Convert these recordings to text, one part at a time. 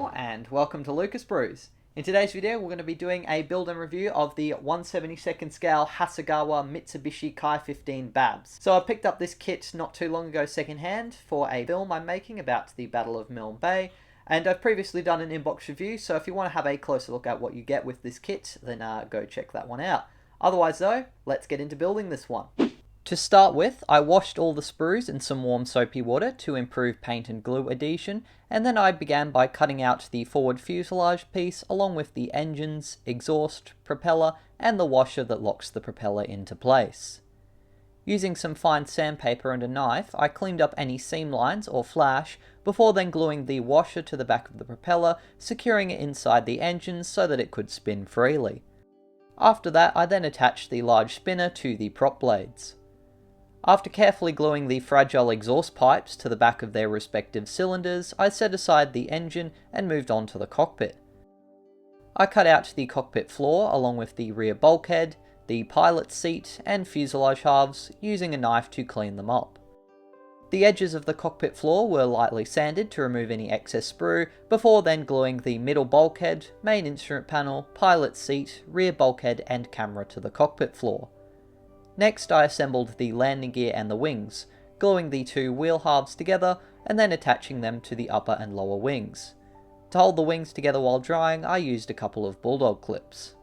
all, and welcome to Lucas Brews. In today's video we're going to be doing a build and review of the 1/72nd scale Hasegawa Mitsubishi Ki-15 Babs. So I picked up this kit not too long ago secondhand for a film I'm making about the Battle of Milne Bay, and I've previously done an inbox review, so if you want to have a closer look at what you get with this kit, then go check that one out. Otherwise though, let's get into building this one. To start with, I washed all the sprues in some warm soapy water to improve paint and glue adhesion, and then I began by cutting out the forward fuselage piece along with the engines, exhaust, propeller, and the washer that locks the propeller into place. Using some fine sandpaper and a knife, I cleaned up any seam lines or flash before then gluing the washer to the back of the propeller, securing it inside the engine so that it could spin freely. After that, I then attached the large spinner to the prop blades. After carefully gluing the fragile exhaust pipes to the back of their respective cylinders, I set aside the engine and moved on to the cockpit. I cut out the cockpit floor along with the rear bulkhead, the pilot's seat and fuselage halves, using a knife to clean them up. The edges of the cockpit floor were lightly sanded to remove any excess sprue, before then gluing the middle bulkhead, main instrument panel, pilot's seat, rear bulkhead and camera to the cockpit floor. Next I assembled the landing gear and the wings, gluing the two wheel halves together and then attaching them to the upper and lower wings. To hold the wings together while drying, I used a couple of bulldog clips.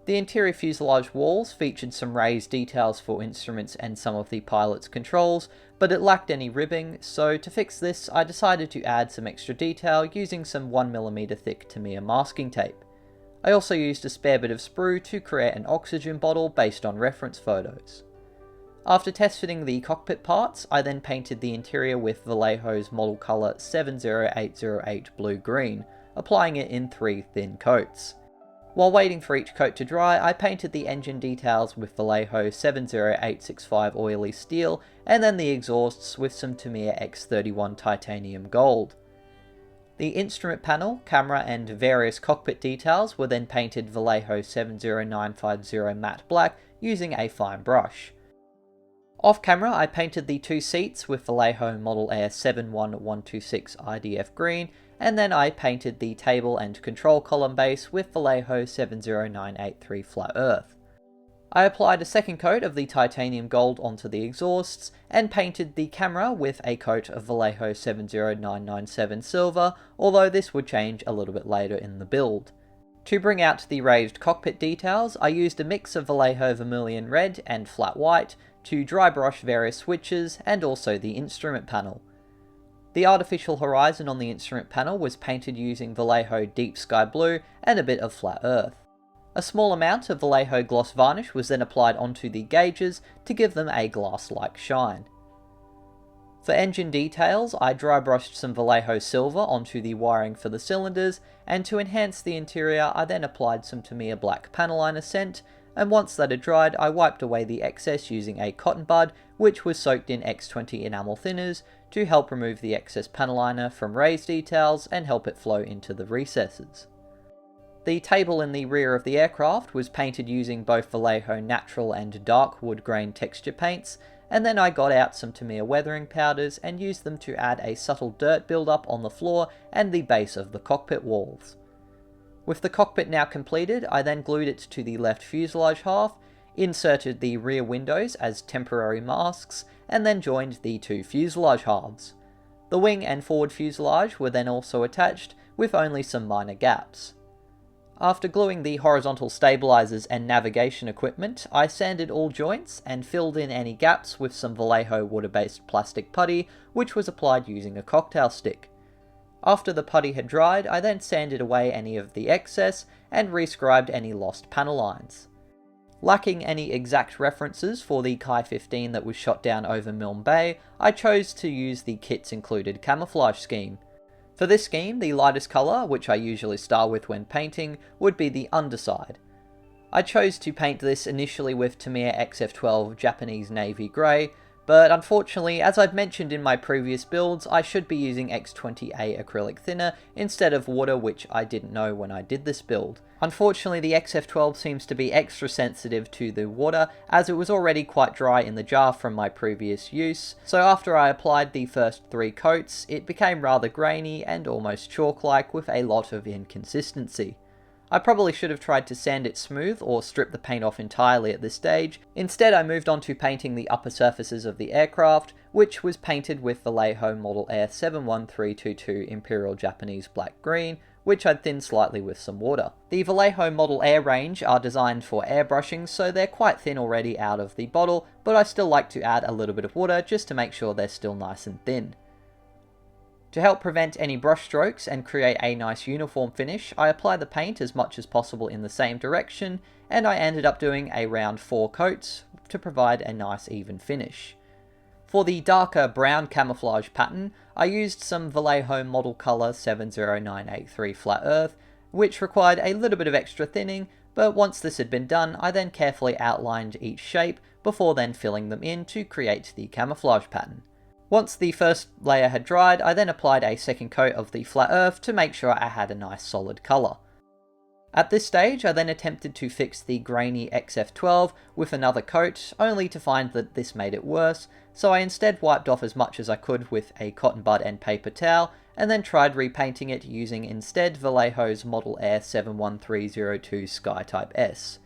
The interior fuselage walls featured some raised details for instruments and some of the pilot's controls, but it lacked any ribbing, so to fix this I decided to add some extra detail using some 1mm thick Tamiya masking tape. I also used a spare bit of sprue to create an oxygen bottle based on reference photos. After test fitting the cockpit parts, I then painted the interior with Vallejo's model colour 70808 blue-green, applying it in 3 thin coats. While waiting for each coat to dry, I painted the engine details with Vallejo 70865 oily steel, and then the exhausts with some Tamiya X31 titanium gold. The instrument panel, camera and various cockpit details were then painted Vallejo 70950 matte black using a fine brush. Off camera I painted the 2 seats with Vallejo Model Air 71126 IDF green, and then I painted the table and control column base with Vallejo 70983 flat earth. I applied a second coat of the titanium gold onto the exhausts, and painted the camera with a coat of Vallejo 70997 silver, although this would change a little bit later in the build. To bring out the raised cockpit details, I used a mix of Vallejo vermilion red and flat white to dry brush various switches and also the instrument panel. The artificial horizon on the instrument panel was painted using Vallejo deep sky blue and a bit of flat earth. A small amount of Vallejo gloss varnish was then applied onto the gauges to give them a glass-like shine. For engine details, I dry brushed some Vallejo silver onto the wiring for the cylinders, and to enhance the interior I then applied some Tamiya black panel liner scent, and once that had dried I wiped away the excess using a cotton bud which was soaked in X20 enamel thinners to help remove the excess panel liner from raised details and help it flow into the recesses. The table in the rear of the aircraft was painted using both Vallejo natural and dark wood grain texture paints, and then I got out some Tamiya weathering powders and used them to add a subtle dirt build-up on the floor and the base of the cockpit walls. With the cockpit now completed, I then glued it to the left fuselage half, inserted the rear windows as temporary masks, and then joined the 2 fuselage halves. The wing and forward fuselage were then also attached, with only some minor gaps. After gluing the horizontal stabilizers and navigation equipment, I sanded all joints and filled in any gaps with some Vallejo water-based plastic putty, which was applied using a cocktail stick. After the putty had dried, I then sanded away any of the excess and rescribed any lost panel lines. Lacking any exact references for the Ki-15 that was shot down over Milne Bay, I chose to use the kit's included camouflage scheme. For this scheme, the lightest colour, which I usually start with when painting, would be the underside. I chose to paint this initially with Tamiya XF12 Japanese Navy Grey, But unfortunately, as I've mentioned in my previous builds, I should be using X20A acrylic thinner instead of water, which I didn't know when I did this build. Unfortunately, the XF12 seems to be extra sensitive to the water, as it was already quite dry in the jar from my previous use, so after I applied the first 3 coats, it became rather grainy and almost chalk-like with a lot of inconsistency. I probably should have tried to sand it smooth or strip the paint off entirely at this stage. Instead, I moved on to painting the upper surfaces of the aircraft, which was painted with Vallejo Model Air 71322 Imperial Japanese Black Green, which I'd thinned slightly with some water. The Vallejo Model Air range are designed for airbrushing, so they're quite thin already out of the bottle, but I still like to add a little bit of water just to make sure they're still nice and thin. To help prevent any brush strokes and create a nice uniform finish, I apply the paint as much as possible in the same direction, and I ended up doing around 4 coats to provide a nice even finish. For the darker brown camouflage pattern, I used some Vallejo Model Color 70983 Flat Earth, which required a little bit of extra thinning, but once this had been done, I then carefully outlined each shape before then filling them in to create the camouflage pattern. Once the first layer had dried, I then applied a second coat of the flat earth to make sure I had a nice solid colour. At this stage, I then attempted to fix the grainy XF12 with another coat, only to find that this made it worse, so I instead wiped off as much as I could with a cotton bud and paper towel, and then tried repainting it using instead Vallejo's Model Air 71302 Sky Type S.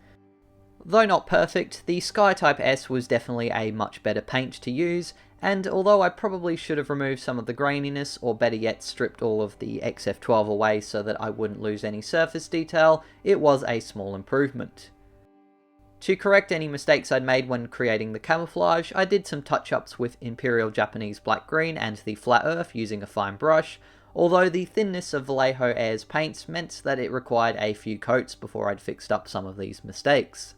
Though not perfect, the Sky Type S was definitely a much better paint to use, and although I probably should have removed some of the graininess, or better yet stripped all of the XF12 away so that I wouldn't lose any surface detail, it was a small improvement. To correct any mistakes I'd made when creating the camouflage, I did some touch-ups with Imperial Japanese Black Green and the Flat Earth using a fine brush, although the thinness of Vallejo Air's paints meant that it required a few coats before I'd fixed up some of these mistakes.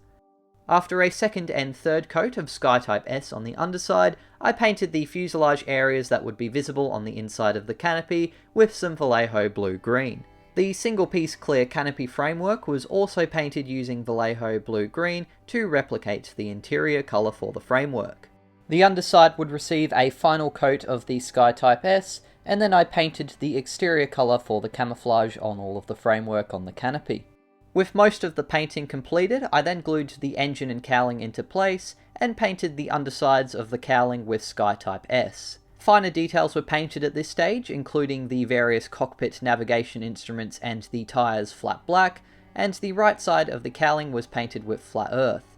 After a second and third coat of Sky Type S on the underside, I painted the fuselage areas that would be visible on the inside of the canopy with some Vallejo blue-green. The single-piece clear canopy framework was also painted using Vallejo blue-green to replicate the interior colour for the framework. The underside would receive a final coat of the Sky Type S, and then I painted the exterior colour for the camouflage on all of the framework on the canopy. With most of the painting completed, I then glued the engine and cowling into place, and painted the undersides of the cowling with Sky Type S. Finer details were painted at this stage, including the various cockpit navigation instruments and the tyres flat black, and the right side of the cowling was painted with Flat Earth.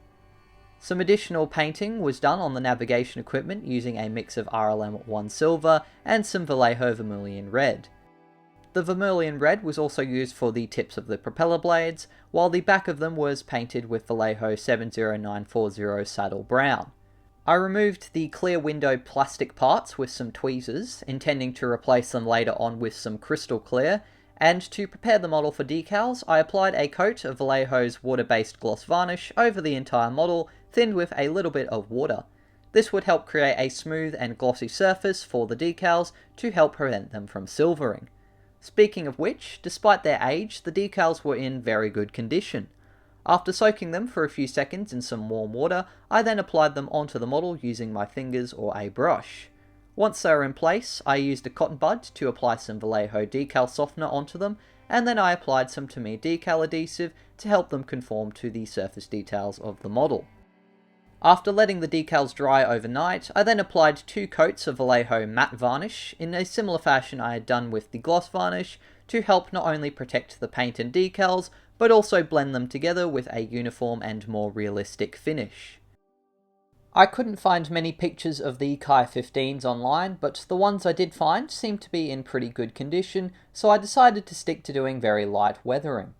Some additional painting was done on the navigation equipment using a mix of RLM 1 Silver and some Vallejo Vermilion Red. The Vermilion Red was also used for the tips of the propeller blades, while the back of them was painted with Vallejo 70940 Saddle Brown. I removed the clear window plastic parts with some tweezers, intending to replace them later on with some crystal clear, and to prepare the model for decals, I applied a coat of Vallejo's water-based gloss varnish over the entire model, thinned with a little bit of water. This would help create a smooth and glossy surface for the decals to help prevent them from silvering. Speaking of which, despite their age, the decals were in very good condition. After soaking them for a few seconds in some warm water, I then applied them onto the model using my fingers or a brush. Once they were in place, I used a cotton bud to apply some Vallejo decal softener onto them, and then I applied some Tamiya decal adhesive to help them conform to the surface details of the model. After letting the decals dry overnight, I then applied 2 coats of Vallejo matte varnish in a similar fashion I had done with the gloss varnish to help not only protect the paint and decals, but also blend them together with a uniform and more realistic finish. I couldn't find many pictures of the Ki-15s online, but the ones I did find seemed to be in pretty good condition, so I decided to stick to doing very light weathering.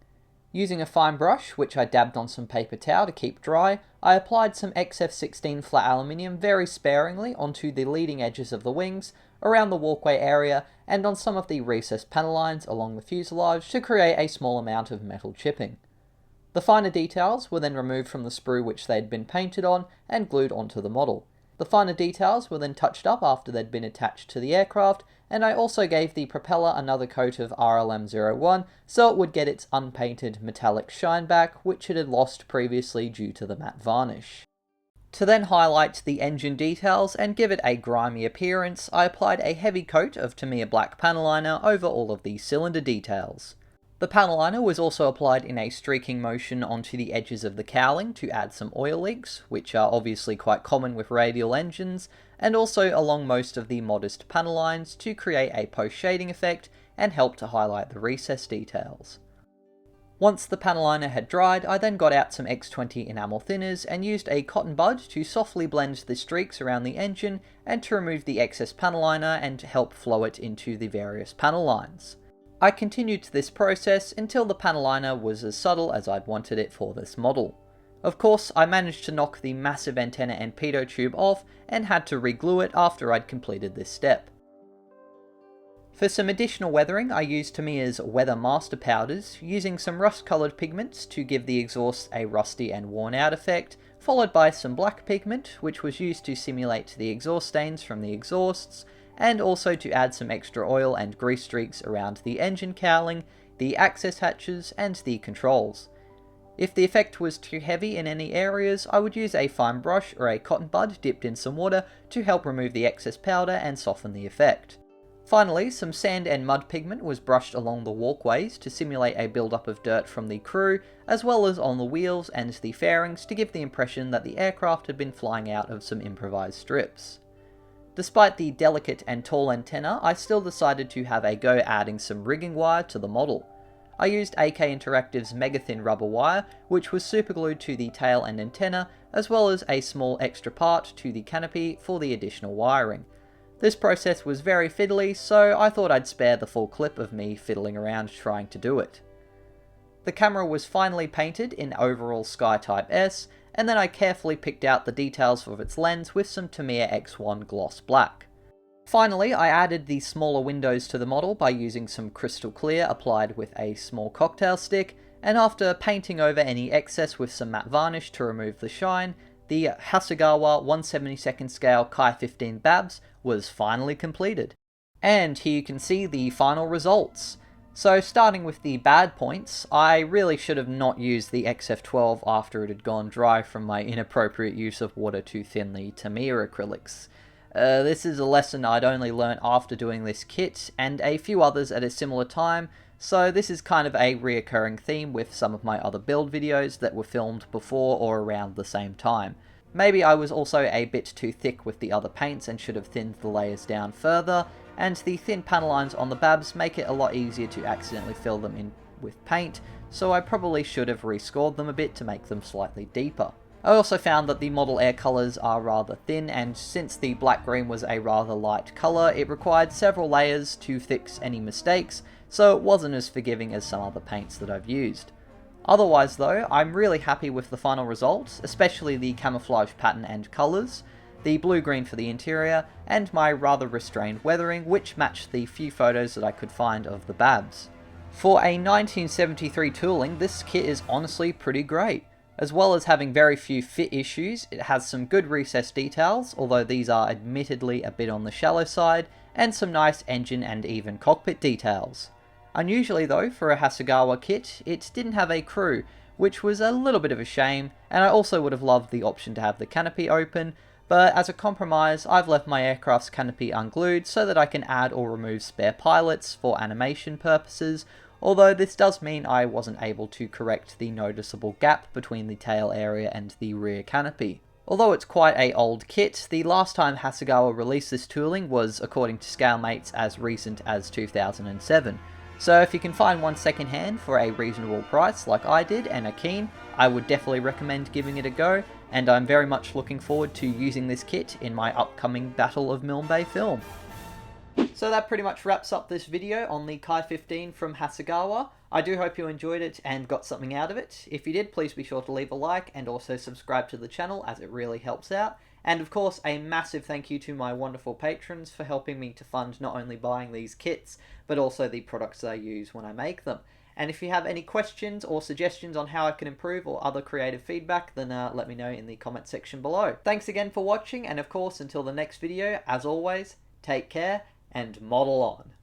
Using a fine brush, which I dabbed on some paper towel to keep dry, I applied some XF16 flat aluminium very sparingly onto the leading edges of the wings, around the walkway area, and on some of the recessed panel lines along the fuselage to create a small amount of metal chipping. The finer details were then removed from the sprue which they had been painted on and glued onto the model. The finer details were then touched up after they'd been attached to the aircraft, and I also gave the propeller another coat of RLM01 so it would get its unpainted metallic shine back, which it had lost previously due to the matte varnish. To then highlight the engine details and give it a grimy appearance, I applied a heavy coat of Tamiya black panel liner over all of the cylinder details. The panel liner was also applied in a streaking motion onto the edges of the cowling to add some oil leaks, which are obviously quite common with radial engines, and also along most of the modest panel lines to create a post-shading effect and help to highlight the recess details. Once the panel liner had dried, I then got out some X20 enamel thinners and used a cotton bud to softly blend the streaks around the engine and to remove the excess panel liner and to help flow it into the various panel lines. I continued this process until the panel liner was as subtle as I'd wanted it for this model. Of course, I managed to knock the massive antenna and pitot tube off and had to reglue it after I'd completed this step. For some additional weathering, I used Tamiya's Weather Master powders, using some rust-coloured pigments to give the exhaust a rusty and worn-out effect, followed by some black pigment, which was used to simulate the exhaust stains from the exhausts, and also to add some extra oil and grease streaks around the engine cowling, the access hatches, and the controls. If the effect was too heavy in any areas, I would use a fine brush or a cotton bud dipped in some water to help remove the excess powder and soften the effect. Finally, some sand and mud pigment was brushed along the walkways to simulate a build-up of dirt from the crew, as well as on the wheels and the fairings to give the impression that the aircraft had been flying out of some improvised strips. Despite the delicate and tall antenna, I still decided to have a go adding some rigging wire to the model. I used AK Interactive's mega thin rubber wire, which was superglued to the tail and antenna, as well as a small extra part to the canopy for the additional wiring. This process was very fiddly, so I thought I'd spare the full clip of me fiddling around trying to do it. The camera was finally painted in overall Sky Type S, and then I carefully picked out the details of its lens with some Tamiya X1 gloss black. Finally, I added the smaller windows to the model by using some crystal clear applied with a small cocktail stick, and after painting over any excess with some matte varnish to remove the shine, the Hasegawa 1/72nd scale Ki-15 Babs was finally completed. And here you can see the final results. So starting with the bad points, I really should have not used the XF12 after it had gone dry from my inappropriate use of water to thin the Tamiya acrylics. This is a lesson I'd only learnt after doing this kit, and a few others at a similar time, so this is kind of a reoccurring theme with some of my other build videos that were filmed before or around the same time. Maybe I was also a bit too thick with the other paints and should have thinned the layers down further, and the thin panel lines on the Babs make it a lot easier to accidentally fill them in with paint, so I probably should have rescored them a bit to make them slightly deeper. I also found that the model air colours are rather thin, and since the black green was a rather light colour, it required several layers to fix any mistakes, so it wasn't as forgiving as some other paints that I've used. Otherwise though, I'm really happy with the final results, especially the camouflage pattern and colours, the blue-green for the interior, and my rather restrained weathering, which matched the few photos that I could find of the Babs. For a 1973 tooling, this kit is honestly pretty great. As well as having very few fit issues, it has some good recess details, although these are admittedly a bit on the shallow side, and some nice engine and even cockpit details. Unusually though, for a Hasegawa kit, it didn't have a crew, which was a little bit of a shame, and I also would have loved the option to have the canopy open, but as a compromise, I've left my aircraft's canopy unglued so that I can add or remove spare pilots for animation purposes, although this does mean I wasn't able to correct the noticeable gap between the tail area and the rear canopy. Although it's quite a old kit, the last time Hasegawa released this tooling was, according to ScaleMates, as recent as 2007. So if you can find one secondhand for a reasonable price like I did and are keen, I would definitely recommend giving it a go, and I'm very much looking forward to using this kit in my upcoming Battle of Milne Bay film. So that pretty much wraps up this video on the Ki-15 from Hasegawa. I do hope you enjoyed it and got something out of it. If you did, please be sure to leave a like and also subscribe to the channel, as it really helps out. And of course, a massive thank you to my wonderful patrons for helping me to fund not only buying these kits, but also the products I use when I make them. And if you have any questions or suggestions on how I can improve or other creative feedback, then let me know in the comment section below. Thanks again for watching, and of course, until the next video, as always, take care and model on.